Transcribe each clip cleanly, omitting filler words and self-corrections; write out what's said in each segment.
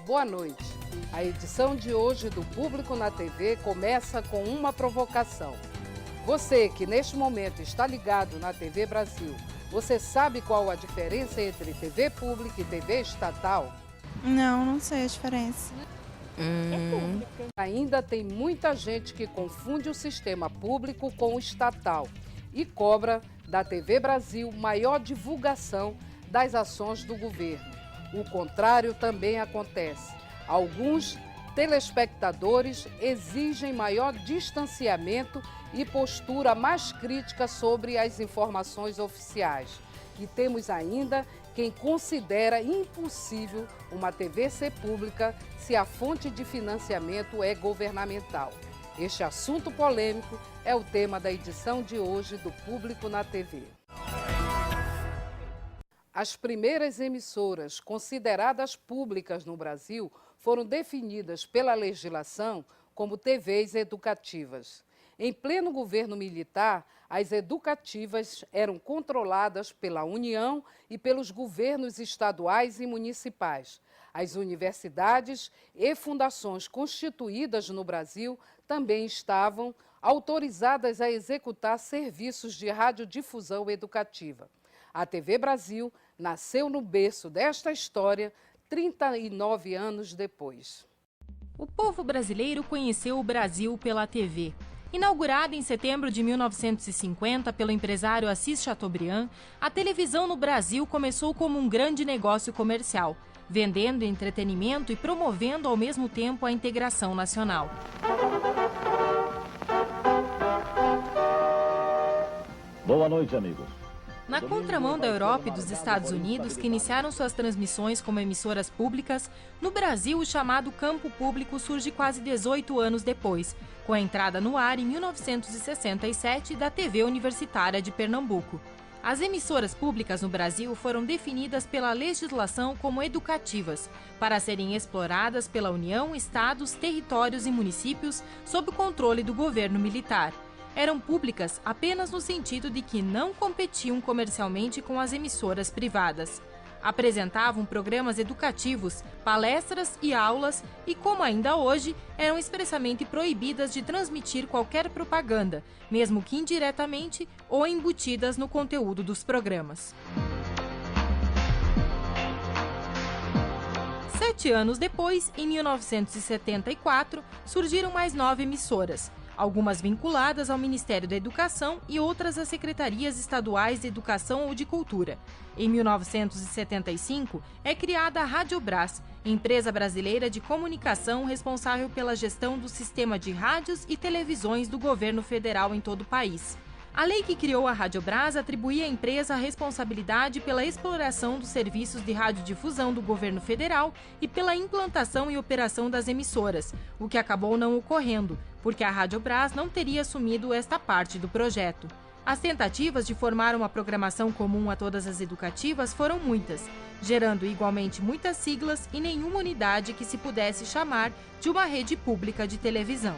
Boa noite. A edição de hoje do Público na TV começa com uma provocação. Você que neste momento está ligado na TV Brasil, você sabe qual a diferença entre TV pública e TV estatal? Não sei a diferença. É pública. Ainda tem muita gente que confunde o sistema público com o estatal e cobra da TV Brasil maior divulgação das ações do governo. O contrário também acontece. Alguns telespectadores exigem maior distanciamento e postura mais crítica sobre as informações oficiais. E temos ainda quem considera impossível uma TV ser pública se a fonte de financiamento é governamental. Este assunto polêmico é o tema da edição de hoje do Público na TV. As primeiras emissoras consideradas públicas no Brasil foram definidas pela legislação como TVs educativas. Em pleno governo militar, as educativas eram controladas pela União e pelos governos estaduais e municipais. As universidades e fundações constituídas no Brasil também estavam autorizadas a executar serviços de radiodifusão educativa. A TV Brasil nasceu no berço desta história 39 anos depois. O povo brasileiro conheceu o Brasil pela TV. Inaugurada em setembro de 1950 pelo empresário Assis Chateaubriand, a televisão no Brasil começou como um grande negócio comercial, vendendo entretenimento e promovendo ao mesmo tempo a integração nacional. Boa noite, amigos. Na contramão da Europa e dos Estados Unidos, que iniciaram suas transmissões como emissoras públicas, no Brasil o chamado campo público surge quase 18 anos depois, com a entrada no ar em 1967 da TV Universitária de Pernambuco. As emissoras públicas no Brasil foram definidas pela legislação como educativas, para serem exploradas pela União, estados, territórios e municípios sob o controle do governo militar. Eram públicas apenas no sentido de que não competiam comercialmente com as emissoras privadas. Apresentavam programas educativos, palestras e aulas e, como ainda hoje, eram expressamente proibidas de transmitir qualquer propaganda, mesmo que indiretamente ou embutidas no conteúdo dos programas. 7 anos depois, em 1974, surgiram mais 9 emissoras, algumas vinculadas ao Ministério da Educação e outras às Secretarias Estaduais de Educação ou de Cultura. Em 1975, é criada a Radiobras, empresa brasileira de comunicação responsável pela gestão do sistema de rádios e televisões do governo federal em todo o país. A lei que criou a Radiobras atribuía à empresa a responsabilidade pela exploração dos serviços de radiodifusão do governo federal e pela implantação e operação das emissoras, o que acabou não ocorrendo, porque a Radiobras não teria assumido esta parte do projeto. As tentativas de formar uma programação comum a todas as educativas foram muitas, gerando igualmente muitas siglas e nenhuma unidade que se pudesse chamar de uma rede pública de televisão.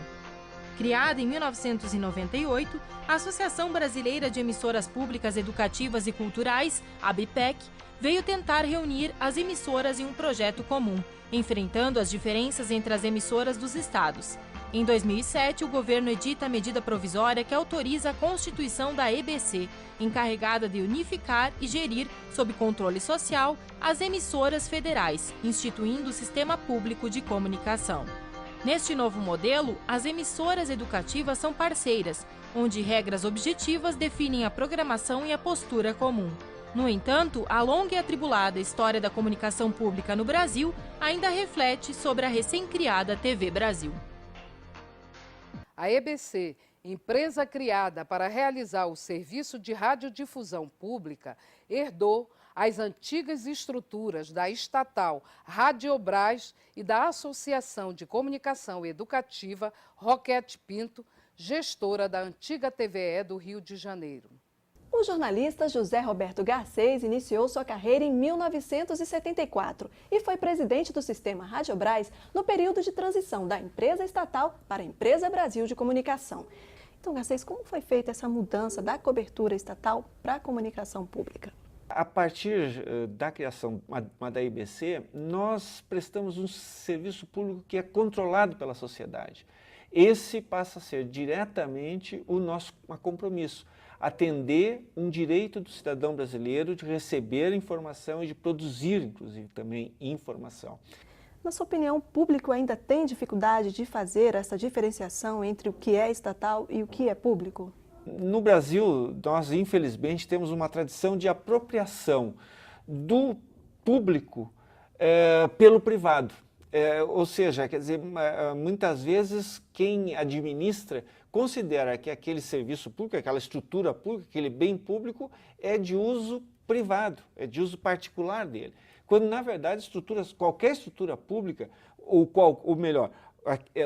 Criada em 1998, a Associação Brasileira de Emissoras Públicas Educativas e Culturais, a ABPEC, veio tentar reunir as emissoras em um projeto comum, enfrentando as diferenças entre as emissoras dos estados. Em 2007, o governo edita a medida provisória que autoriza a constituição da EBC, encarregada de unificar e gerir, sob controle social, as emissoras federais, instituindo o sistema público de comunicação. Neste novo modelo, as emissoras educativas são parceiras, onde regras objetivas definem a programação e a postura comum. No entanto, a longa e atribulada história da comunicação pública no Brasil ainda reflete sobre a recém-criada TV Brasil. A EBC, empresa criada para realizar o serviço de radiodifusão pública, herdou as antigas estruturas da estatal Radiobras e da Associação de Comunicação Educativa Roquete Pinto, gestora da antiga TVE do Rio de Janeiro. O jornalista José Roberto Garcês iniciou sua carreira em 1974 e foi presidente do Sistema Radiobras no período de transição da empresa estatal para a Empresa Brasil de Comunicação. Então, Garcês, como foi feita essa mudança da cobertura estatal para a comunicação pública? A partir da criação da IBC, nós prestamos um serviço público que é controlado pela sociedade. Esse passa a ser diretamente o nosso compromisso, atender um direito do cidadão brasileiro de receber informação e de produzir, inclusive, também informação. Na sua opinião, o público ainda tem dificuldade de fazer essa diferenciação entre o que é estatal e o que é público? No Brasil, nós infelizmente temos uma tradição de apropriação do público pelo privado. Ou seja, quer dizer, muitas vezes quem administra considera que aquele serviço público, aquela estrutura pública, aquele bem público é de uso privado, é de uso particular dele. Quando, na verdade, qualquer estrutura pública, ou melhor,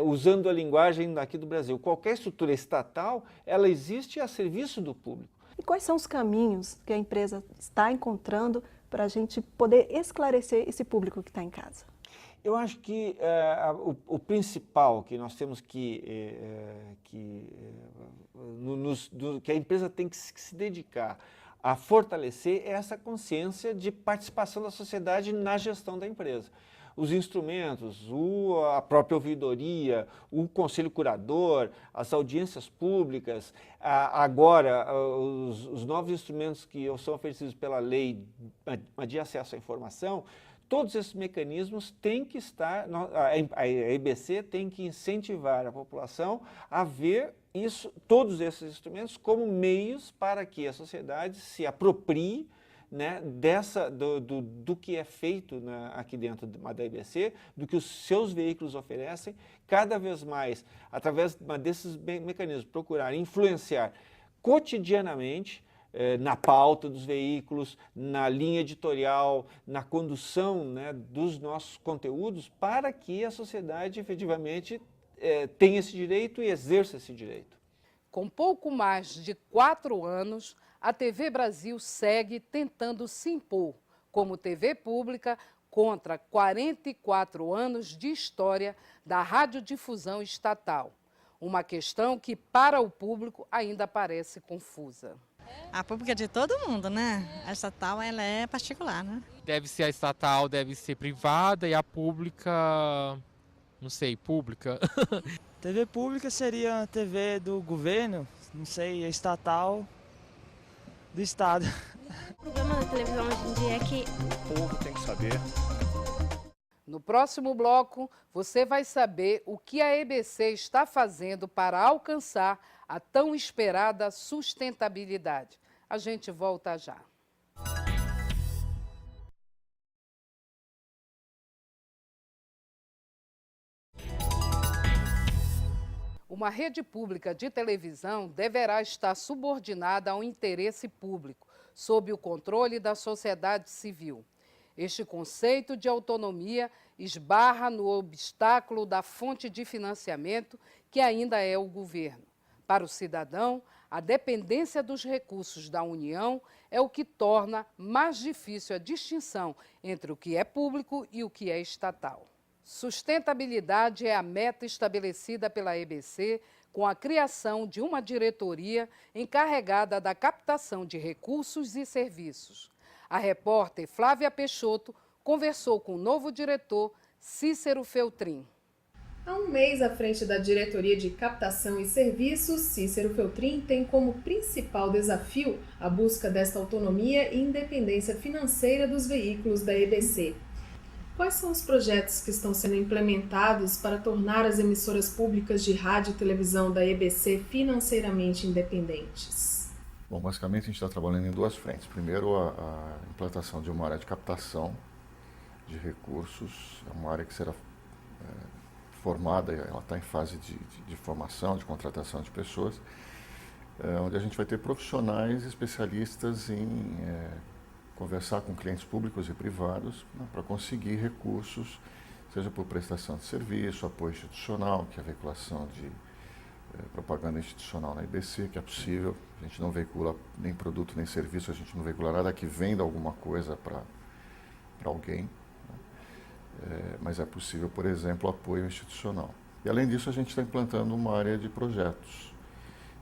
usando a linguagem daqui do Brasil, qualquer estrutura estatal, ela existe a serviço do público. E quais são os caminhos que a empresa está encontrando para a gente poder esclarecer esse público que está em casa? Eu acho que o principal que nós temos que a empresa tem que se dedicar a fortalecer é essa consciência de participação da sociedade na gestão da empresa. Os instrumentos, a própria ouvidoria, o conselho curador, as audiências públicas, agora os novos instrumentos que são oferecidos pela lei de acesso à informação, todos esses mecanismos têm que estar, a IBC tem que incentivar a população a ver todos esses instrumentos como meios para que a sociedade se aproprie, né, do que é feito aqui dentro da IBC, do que os seus veículos oferecem, cada vez mais, através desses mecanismos, procurar influenciar cotidianamente na pauta dos veículos, na linha editorial, na condução, né, dos nossos conteúdos, para que a sociedade efetivamente tenha esse direito e exerça esse direito. Com pouco mais de 4 anos, a TV Brasil segue tentando se impor como TV pública contra 44 anos de história da radiodifusão estatal. Uma questão que, para o público, ainda parece confusa. A pública é de todo mundo, né? A estatal, ela é particular, né? Deve ser a estatal, deve ser privada, e a pública, não sei, pública. TV pública seria a TV do governo, não sei, a estatal do estado. O problema da televisão hoje em dia é que O povo tem que saber. No próximo bloco, você vai saber o que a EBC está fazendo para alcançar a tão esperada sustentabilidade. A gente volta já. Uma rede pública de televisão deverá estar subordinada ao interesse público, sob o controle da sociedade civil. Este conceito de autonomia esbarra no obstáculo da fonte de financiamento, que ainda é o governo. Para o cidadão, a dependência dos recursos da União é o que torna mais difícil a distinção entre o que é público e o que é estatal. Sustentabilidade é a meta estabelecida pela EBC com a criação de uma diretoria encarregada da captação de recursos e serviços. A repórter Flávia Peixoto conversou com o novo diretor, Cícero Feltrin. Há um mês à frente da Diretoria de Captação e Serviços, Cícero Feltrin tem como principal desafio a busca desta autonomia e independência financeira dos veículos da EBC. Quais são os projetos que estão sendo implementados para tornar as emissoras públicas de rádio e televisão da EBC financeiramente independentes? Bom, basicamente a gente está trabalhando em duas frentes. Primeiro, a implantação de uma área de captação de recursos, é uma área que será formada, ela está em fase de formação, de contratação de pessoas, onde a gente vai ter profissionais especialistas em conversar com clientes públicos e privados, né, para conseguir recursos, seja por prestação de serviço, apoio institucional, que é a veiculação de propaganda institucional na EBC, que é possível. A gente não veicula nem produto nem serviço, a gente não veicula nada que venda alguma coisa para alguém, né? Mas é possível, por exemplo, apoio institucional. E além disso, a gente está implantando uma área de projetos.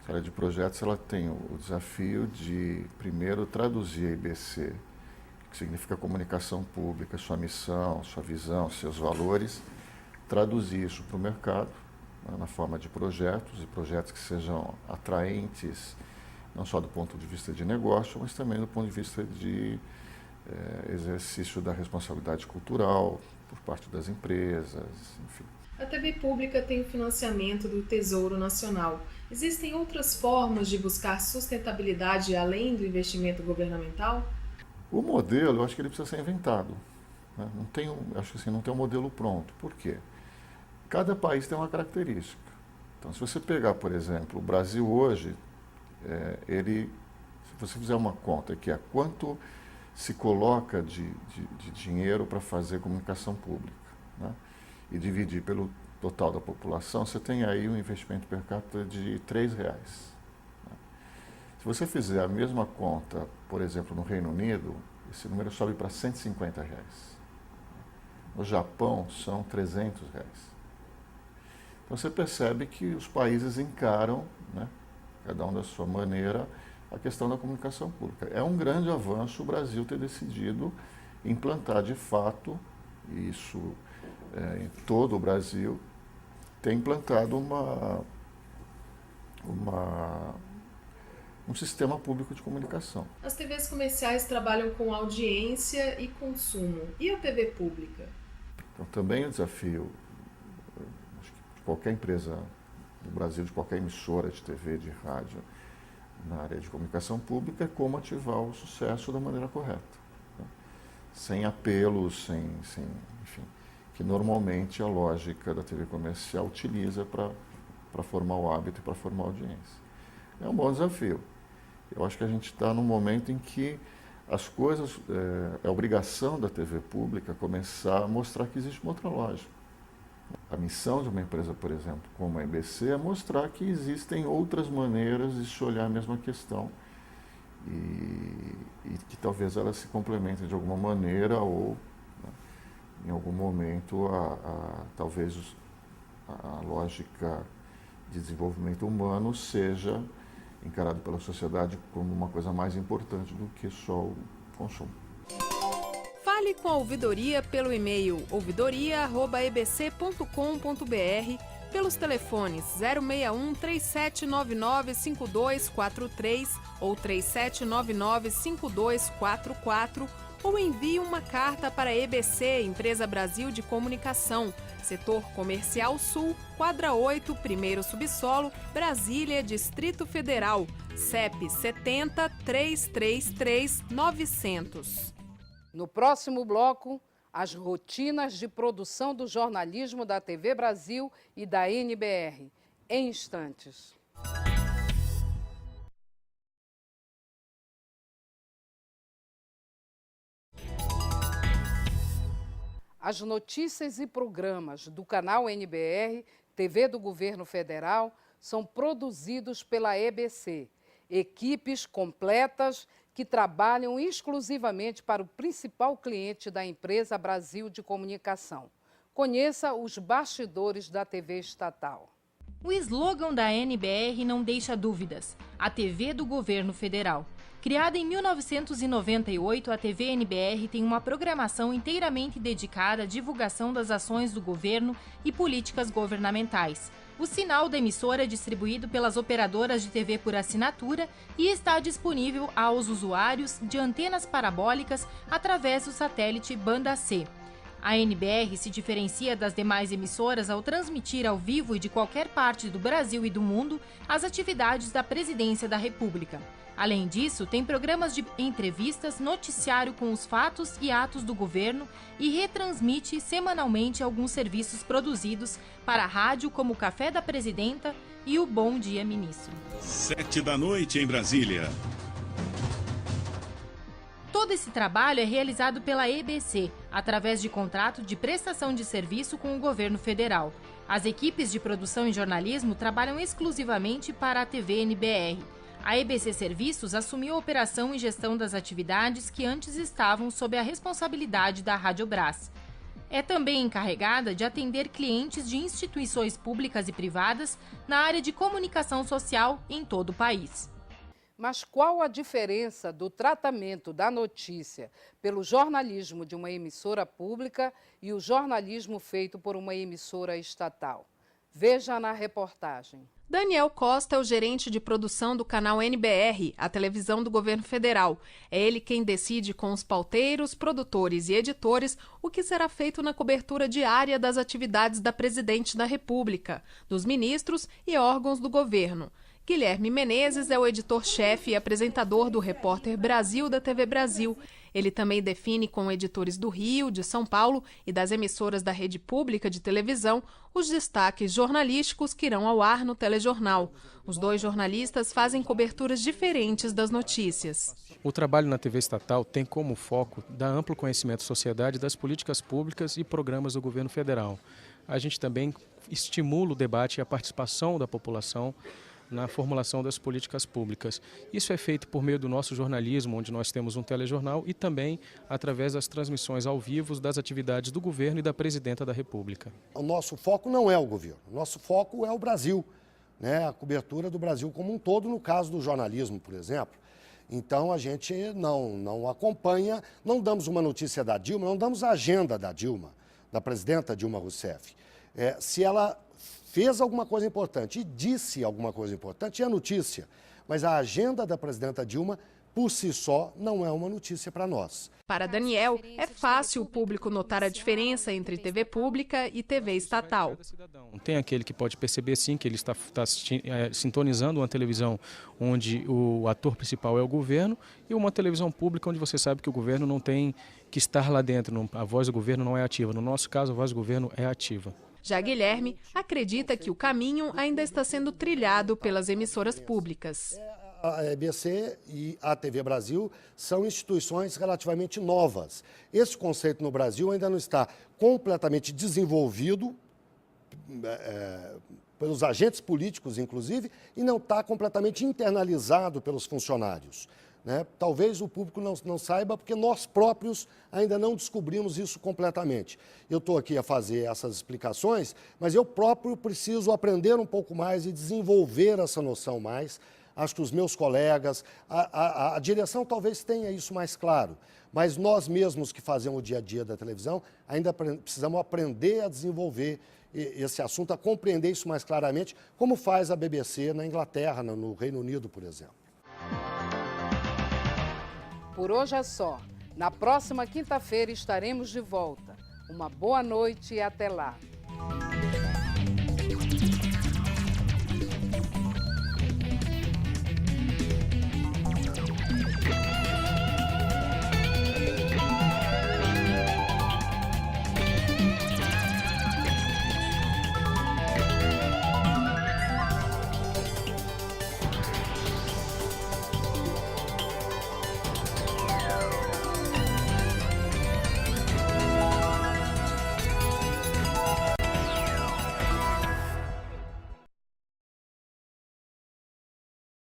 Essa área de projetos ela tem o desafio de, primeiro, traduzir a EBC, que significa comunicação pública, sua missão, sua visão, seus valores, traduzir isso para o mercado, né, na forma de projetos, e projetos que sejam atraentes, não só do ponto de vista de negócio, mas também do ponto de vista de exercício da responsabilidade cultural por parte das empresas, enfim. A TV pública tem o financiamento do Tesouro Nacional. Existem outras formas de buscar sustentabilidade além do investimento governamental? O modelo, eu acho que ele precisa ser inventado, né? Acho que assim, não tem um modelo pronto. Por quê? Cada país tem uma característica. Então, se você pegar, por exemplo, o Brasil hoje, se você fizer uma conta que é quanto se coloca de dinheiro para fazer comunicação pública, né? E dividir pelo total da população, você tem aí um investimento per capita de R$3. Né? Se você fizer a mesma conta, por exemplo, no Reino Unido, esse número sobe para R$150. No Japão, são R$300. Então você percebe que os países encaram, né, cada um da sua maneira, a questão da comunicação pública. É um grande avanço o Brasil ter decidido implantar de fato isso. Em todo o Brasil, tem implantado um sistema público de comunicação. As TVs comerciais trabalham com audiência e consumo. E a TV pública? Então, também o desafio acho que de qualquer empresa no Brasil, de qualquer emissora de TV, de rádio, na área de comunicação pública, é como ativar o sucesso da maneira correta. Né? Sem apelos, enfim, que normalmente a lógica da TV comercial utiliza para formar o hábito e para formar a audiência. É um bom desafio. Eu acho que a gente está num momento em que as coisas, é obrigação da TV pública começar a mostrar que existe uma outra lógica. A missão de uma empresa, por exemplo, como a EBC, é mostrar que existem outras maneiras de se olhar a mesma questão e que talvez elas se complementem de alguma maneira ou em algum momento, talvez a lógica de desenvolvimento humano seja encarada pela sociedade como uma coisa mais importante do que só o consumo. Fale com a ouvidoria pelo e-mail ouvidoria@ebc.com.br, pelos telefones 061 3799 5243 ou 3799 5244, ou envie uma carta para a EBC, Empresa Brasil de Comunicação, Setor Comercial Sul, Quadra 8, primeiro subsolo, Brasília, Distrito Federal, CEP 70 333 900. No próximo bloco, as rotinas de produção do jornalismo da TV Brasil e da NBR. Em instantes. As notícias e programas do canal NBR, TV do Governo Federal, são produzidos pela EBC, equipes completas que trabalham exclusivamente para o principal cliente da Empresa Brasil de Comunicação. Conheça os bastidores da TV estatal. O slogan da NBR não deixa dúvidas: a TV do Governo Federal. Criada em 1998, a TV NBR tem uma programação inteiramente dedicada à divulgação das ações do governo e políticas governamentais. O sinal da emissora é distribuído pelas operadoras de TV por assinatura e está disponível aos usuários de antenas parabólicas através do satélite Banda C. A NBR se diferencia das demais emissoras ao transmitir ao vivo e de qualquer parte do Brasil e do mundo as atividades da Presidência da República. Além disso, tem programas de entrevistas, noticiário com os fatos e atos do governo e retransmite semanalmente alguns serviços produzidos para a rádio, como o Café da Presidenta e o Bom Dia Ministro. 19h em Brasília. Todo esse trabalho é realizado pela EBC, através de contrato de prestação de serviço com o governo federal. As equipes de produção e jornalismo trabalham exclusivamente para a TV NBR. A EBC Serviços assumiu a operação e gestão das atividades que antes estavam sob a responsabilidade da Radiobras. É também encarregada de atender clientes de instituições públicas e privadas na área de comunicação social em todo o país. Mas qual a diferença do tratamento da notícia pelo jornalismo de uma emissora pública e o jornalismo feito por uma emissora estatal? Veja na reportagem. Daniel Costa é o gerente de produção do canal NBR, a televisão do governo federal. É ele quem decide com os pauteiros, produtores e editores o que será feito na cobertura diária das atividades da Presidente da República, dos ministros e órgãos do governo. Guilherme Menezes é o editor-chefe e apresentador do Repórter Brasil da TV Brasil. Ele também define com editores do Rio, de São Paulo e das emissoras da rede pública de televisão os destaques jornalísticos que irão ao ar no telejornal. Os dois jornalistas fazem coberturas diferentes das notícias. O trabalho na TV estatal tem como foco dar amplo conhecimento à sociedade das políticas públicas e programas do governo federal. A gente também estimula o debate e a participação da população na formulação das políticas públicas. Isso é feito por meio do nosso jornalismo, onde nós temos um telejornal, e também através das transmissões ao vivo das atividades do governo e da Presidenta da República. O nosso foco não é o governo, o nosso foco é o Brasil, né? A cobertura do Brasil como um todo, no caso do jornalismo, por exemplo. Então a gente não acompanha, não damos uma notícia da Dilma, não damos a agenda da Dilma, da Presidenta Dilma Rousseff. Se ela fez alguma coisa importante e disse alguma coisa importante, é notícia. Mas a agenda da Presidenta Dilma, por si só, não é uma notícia para nós. Para Daniel, é fácil o público notar a diferença entre TV pública e TV estatal. Tem aquele que pode perceber, sim, que ele está sintonizando uma televisão onde o ator principal é o governo, e uma televisão pública onde você sabe que o governo não tem que estar lá dentro, a voz do governo não é ativa. No nosso caso, a voz do governo é ativa. Já Guilherme acredita que o caminho ainda está sendo trilhado pelas emissoras públicas. A EBC e a TV Brasil são instituições relativamente novas. Esse conceito no Brasil ainda não está completamente desenvolvido, pelos agentes políticos, inclusive, e não está completamente internalizado pelos funcionários. Né? Talvez o público não saiba, porque nós próprios ainda não descobrimos isso completamente. Eu estou aqui a fazer essas explicações, mas eu próprio preciso aprender um pouco mais e desenvolver essa noção mais. Acho que os meus colegas, a direção talvez tenha isso mais claro, mas nós mesmos que fazemos o dia a dia da televisão ainda precisamos aprender a desenvolver esse assunto, a compreender isso mais claramente, como faz a BBC na Inglaterra, no Reino Unido, por exemplo. Por hoje é só. Na próxima quinta-feira estaremos de volta. Uma boa noite e até lá.